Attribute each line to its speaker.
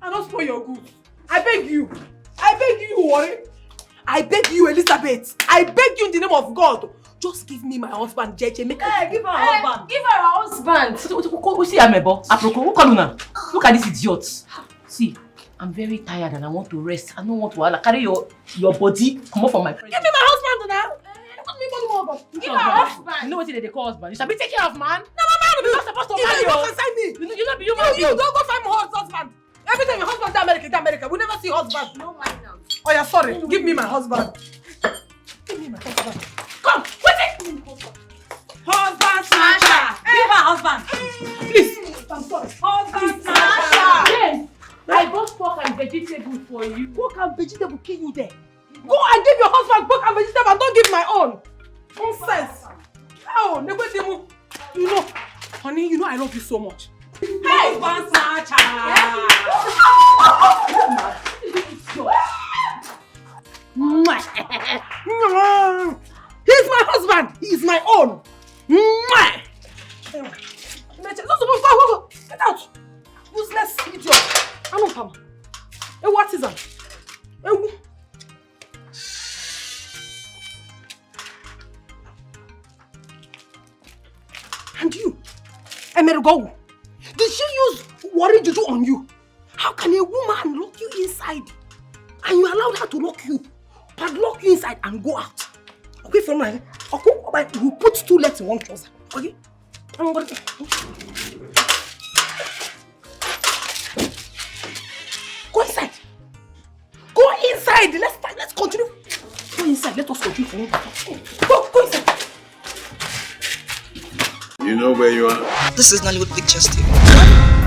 Speaker 1: I don't spoil your goods. I beg you. I beg you, worry. I beg you, Elizabeth. I beg you in the name of God. Just give me my husband, JJ. Make
Speaker 2: her give her husband.
Speaker 3: Give her her husband.
Speaker 2: See, Amebo. Aproko, who call you now? Look at this idiot. See, I'm very tired and I want to rest. I don't want to carry your body. Come up from my friend.
Speaker 1: Give me my husband now.
Speaker 3: Give her her husband.
Speaker 2: You know what they call husband? You shall be taken care of, man.
Speaker 1: No, man.
Speaker 2: You're not supposed to marry.
Speaker 1: You don't consign me.
Speaker 2: You don't be human.
Speaker 1: You don't go find my husband. Every time your husband to America. We never see husband.
Speaker 3: No mind now.
Speaker 1: Oh yeah, sorry. Give me my husband. Give me my husband.
Speaker 2: Come, wait it.
Speaker 1: Husband snatcher.
Speaker 2: Give her husband.
Speaker 1: Please. I'm sorry.
Speaker 2: Husband snatcher. Yes. I bought pork and vegetables for you.
Speaker 1: Pork and vegetable kill you there. Go and give your husband pork and vegetable and don't give my own. Nonsense. Oh, Negwedimu. You know, honey, you know I love you so much.
Speaker 2: Hey, husband snatcher.
Speaker 1: He's my husband. He is my own. Go. Get out. Useless idiot. I don't come. Hey, what is that? Hey, and you, Emergo, did she use worry juju on you? How can a woman lock you inside and you allowed her to lock you, padlock you inside and go out? Okay, from my, okay, you put two legs in one trouser. Okay, I'm gonna. Go inside. Go inside. Let's continue. Go inside. Let us continue. Go inside.
Speaker 4: You know where you are?
Speaker 5: This is Nollywood Pictures TV.